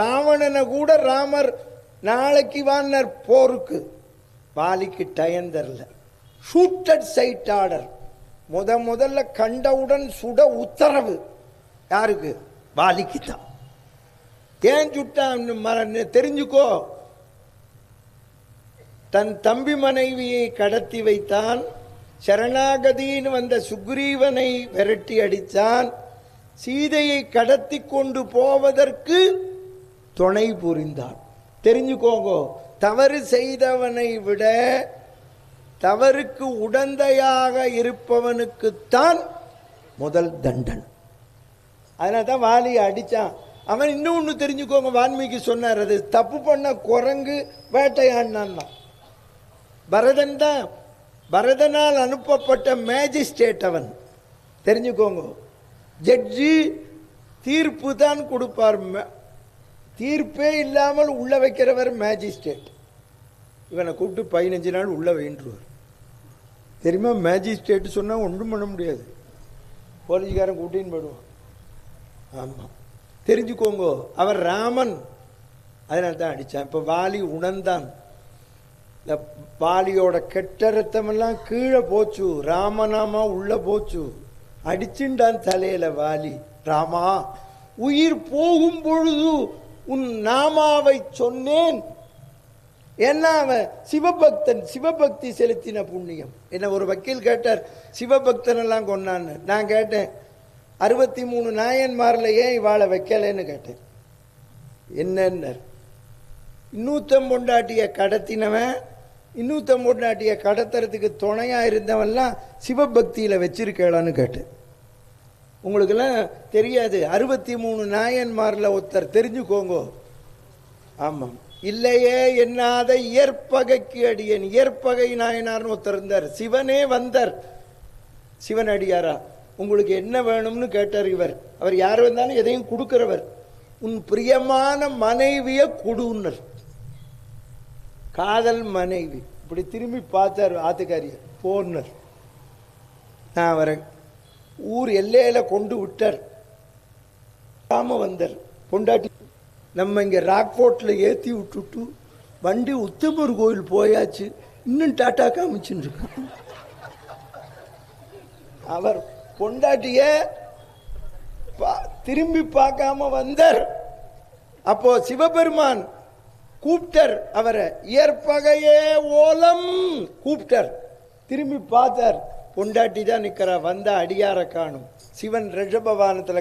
ராவணனை கூட ராமர் நாளைக்கு வானர் போருக்கு, வாலிக்கு டயம் தரல. ஷூட்டட் சைட் ஆர்டர், முதல்ல கண்டவுடன் சுட உத்தரவு யாருக்கு? வாலிக்கு தான். ஏன் சுட்டான் தெரிஞ்சுக்கோ. தன் தம்பி மனைவியை கடத்தி வைத்தான், சரணாகதின்னு வந்த சுக்ரீவனை விரட்டி அடித்தான், சீதையை கடத்தி கொண்டு போவதற்கு துணை புரிந்தான். தெரிஞ்சுக்கோங்க, தவறு செய்தவனை விட தவறுக்கு உடந்தையாக இருப்பவனுக்குத்தான் முதல் தண்டனை. அதனால தான் வாலியை அடித்தான். அவன் இன்னொன்று தெரிஞ்சுக்கோங்க, வால்மீகி சொன்னார், அது தப்பு பண்ண குரங்கு வேட்டையாடினான். பரதன் தான், பரதனால் அனுப்பப்பட்ட மேஜிஸ்ட்ரேட் அவன். தெரிஞ்சுக்கோங்க, ஜட்ஜி தீர்ப்பு தான் கொடுப்பார், தீர்ப்பே இல்லாமல் உள்ள வைக்கிறவர் மேஜிஸ்ட்ரேட். இவனை கூப்பிட்டு 15 நாள் உள்ள வேண்டுவார். தெரியுமா, மேஜிஸ்ட்ரேட் சொன்னால் ஒன்றும் பண்ண முடியாது, போலீஸ்காரன் கூட்டின்னு போயிடுவான். ஆமாம், தெரிஞ்சுக்கோங்க, அவர் ராமன், அதனால தான் அடித்தான். இப்போ வாலி உணர்ந்தான், இந்த வாலியோட கெட்ட ரத்தமெல்லாம் கீழே போச்சு, ராமநாமா உள்ள போச்சு, அடிச்சுண்டான் தலையில வாலி. ராமா, உயிர் போகும் பொழுது உன் நாமாவை சொன்னேன். ஏன்னா அவன் சிவபக்தன், சிவபக்தி செலுத்தின புண்ணியம். என்ன ஒரு வக்கீல் கேட்டார், சிவபக்தன் எல்லாம் கொண்டான்னு. நான் கேட்டேன், 63 நாயன்மாரில் ஏன் இவாளை வைக்கலைன்னு கேட்டேன். என்னன்னு, இன்னூத்தம் பொண்டாட்டிய கடத்தினவன், இன்னூத்தம் பொண்டாட்டிய கடத்துறதுக்கு துணையா இருந்தவன்லாம் சிவபக்தியில வச்சிருக்கலான்னு கேட்டேன். உங்களுக்கெல்லாம் தெரியாது, 63 நாயன்மாரில் ஒருத்தர், தெரிஞ்சுக்கோங்க. ஆமாம், இல்லையே என்னாத இயற்பகைக்கு அடியேன், இயற்பகை நாயனார்னு ஒருத்தர் இருந்தார், சிவனே வந்தார், சிவன் அடியாரா, உங்களுக்கு என்ன வேணும்னு கேட்டார் இவர். அவர் யார் வந்தாலும் எதையும் கொடுக்கிறவர். உன் பிரியமான மனைவிய கொடுன்னர், காதல் மனைவி. இப்படி திரும்பி பார்த்தார் ஆத்துக்காரிய, போனர். நான் அவரை ஊர் எல்லையில கொண்டு விட்டார். ராம வந்தார், பொண்டாட்டி நம்ம இங்க ராக்போர்ட்ல ஏத்தி விட்டுட்டு வண்டி உத்தமர் கோயில் போயாச்சு, இன்னும் டாட்டா காமிச்சுன்னு இருக்கான். அவர் பொண்டாட்டிய திரும்பி பார்க்காம வந்தார். அப்போ சிவபெருமான் கூப்பிட்டார் அவரை, இயற்பகையே ஓலம் கூப்பிட்டார். திரும்பி பார்த்தார், பொண்டாட்டி தான் நிக்கிறா, வந்த அடியார காணும். சிவன் ரிஷபவானத்துல